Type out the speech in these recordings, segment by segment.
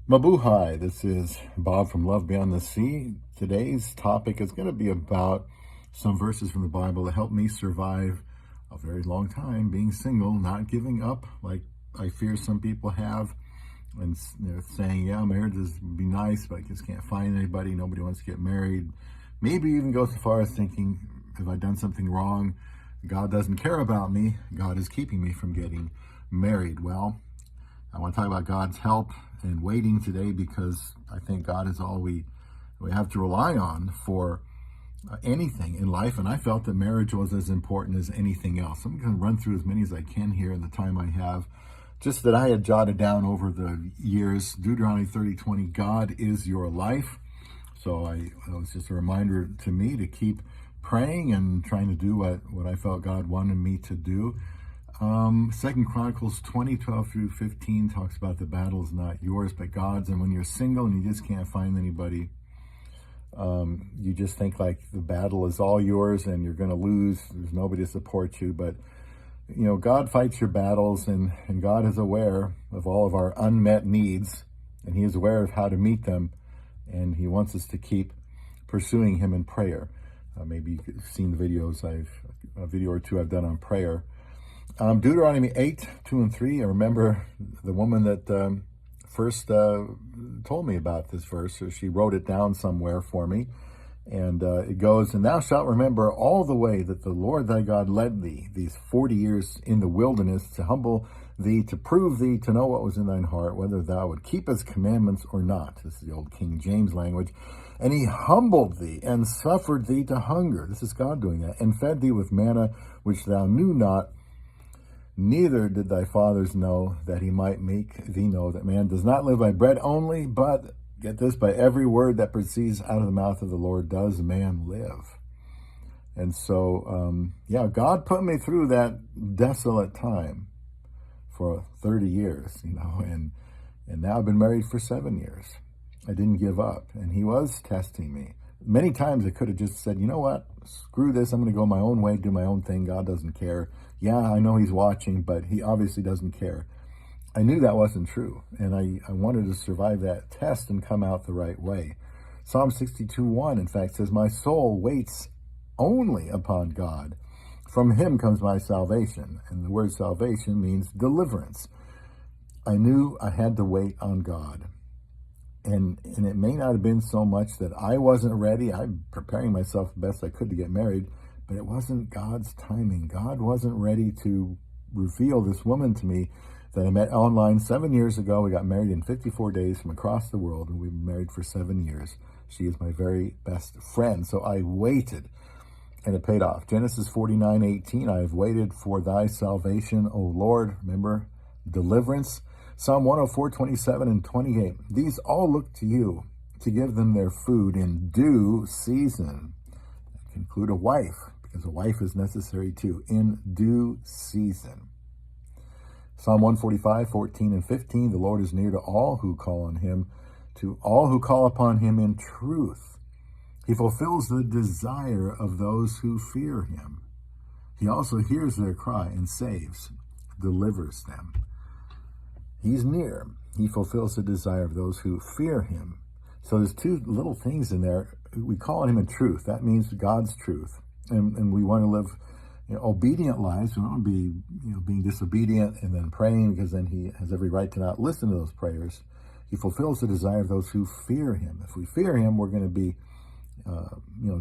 Mabuhay, this is Bob from Love Beyond the Sea. Today's topic is going to be about some verses from the Bible that helped me survive a very long time being single, not giving up like I fear some people have, and saying, yeah, marriage is be nice, but I just can't find anybody. Nobody wants to get married. Maybe even go so far as thinking, have I done something wrong? God doesn't care about me. God is keeping me from getting married. Well, I want to talk about God's help and waiting today, because I think God is all we have to rely on for anything in life. And I felt that marriage was as important as anything else. I'm going to run through as many as I can here in the time I have, just that I had jotted down over the years. Deuteronomy 30:20, God is your life. So it was just a reminder to me to keep praying and trying to do what I felt God wanted me to do. Second Chronicles 20:12-15 talks about the battle is not yours but God's. And when you're single and you just can't find anybody, you just think like the battle is all yours and you're going to lose. There's nobody to support you. But God fights your battles, and God is aware of all of our unmet needs, and he is aware of how to meet them, and he wants us to keep pursuing him in prayer. Maybe you've seen the videos, a video or two I've done on prayer. Deuteronomy 8:2-3. I remember the woman that first told me about this verse. So she wrote it down somewhere for me. And it goes, and thou shalt remember all the way that the Lord thy God led thee these 40 years in the wilderness, to humble thee, to prove thee, to know what was in thine heart, whether thou would keep his commandments or not. This is the old King James language. And he humbled thee and suffered thee to hunger. This is God doing that. And fed thee with manna, which thou knew not, neither did thy fathers know, that he might make thee know that man does not live by bread only, but, get this, by every word that proceeds out of the mouth of the Lord does man live. And so, God put me through that desolate time for 30 years, and now I've been married for 7 years. I didn't give up, and he was testing me. Many times I could have just said, you know what, screw this, I'm going to go my own way, do my own thing. God doesn't care. Yeah, I know he's watching, but he obviously doesn't care. I knew that wasn't true, and I wanted to survive that test and come out the right way. Psalm 62:1, in fact, says, my soul waits only upon God. From him comes my salvation. And the word salvation means deliverance. I knew I had to wait on God. And it may not have been so much that I wasn't ready. I'm preparing myself the best I could to get married, but it wasn't God's timing. God wasn't ready to reveal this woman to me that I met online 7 years ago. We got married in 54 days from across the world, and we've been married for 7 years. She is my very best friend. So I waited, and it paid off. Genesis 49:18, I have waited for thy salvation, O Lord. Remember, deliverance. Psalm 104:27-28, these all look to you to give them their food in due season. That can include a wife, because a wife is necessary too, in due season. Psalm 145:14-15, the Lord is near to all who call on him, to all who call upon him in truth. He fulfills the desire of those who fear him. He also hears their cry and saves, delivers them. He's near. He fulfills the desire of those who fear him. So there's two little things in there. We call on him in truth. That means God's truth. And we want to live obedient lives. We don't want to be being disobedient and then praying, because then he has every right to not listen to those prayers. He fulfills the desire of those who fear him. If we fear him, we're going to be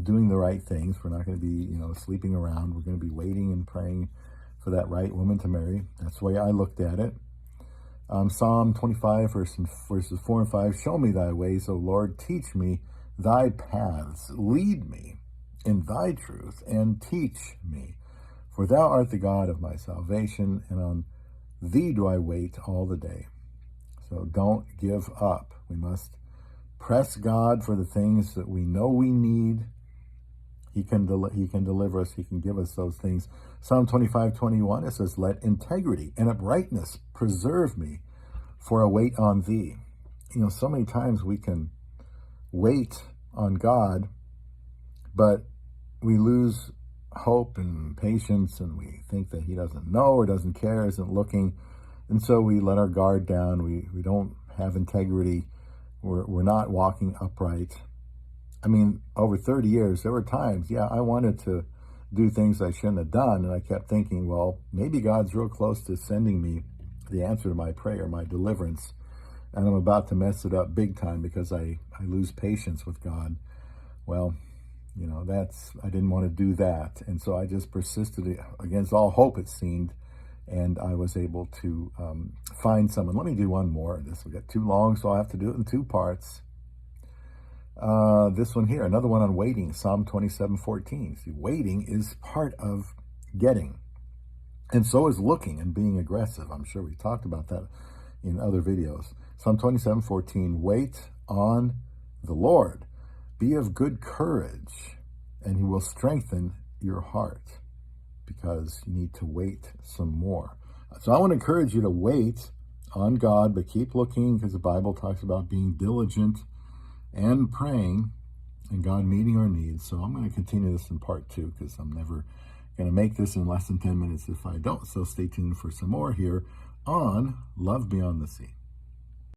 doing the right things. We're not going to be sleeping around. We're going to be waiting and praying for that right woman to marry. That's the way I looked at it. Psalm 25, verses 4 and 5, show me thy ways, O Lord, teach me thy paths, lead me in thy truth, and teach me. For thou art the God of my salvation, and on thee do I wait all the day. So don't give up. We must press God for the things that we know we need. He can deliver us. He can give us those things. Psalm 25:21, it says, let integrity and uprightness preserve me, for I wait on thee. So many times we can wait on God, but we lose hope and patience, and we think that he doesn't know or doesn't care, isn't looking. And so we let our guard down. We don't have integrity. we're not walking upright. I mean, over 30 years, there were times, yeah, I wanted to do things I shouldn't have done. And I kept thinking, well, maybe God's real close to sending me the answer to my prayer, my deliverance. And I'm about to mess it up big time because I lose patience with God. Well, you know, I didn't want to do that. And so I just persisted against all hope, it seemed. And I was able to find someone. Let me do one more. This will get too long, so I'll have to do it in 2 parts. This one here, another one on waiting, Psalm 27:14. See, waiting is part of getting. And so is looking and being aggressive. I'm sure we talked about that in other videos. Psalm 27:14, wait on the Lord. Be of good courage, and he will strengthen your heart, because you need to wait some more. So I want to encourage you to wait on God, but keep looking, because the Bible talks about being diligent and praying and God meeting our needs. So I'm going to continue this in part 2, because I'm never going to make this in less than 10 minutes if I don't. So stay tuned for some more here on Love Beyond the Sea.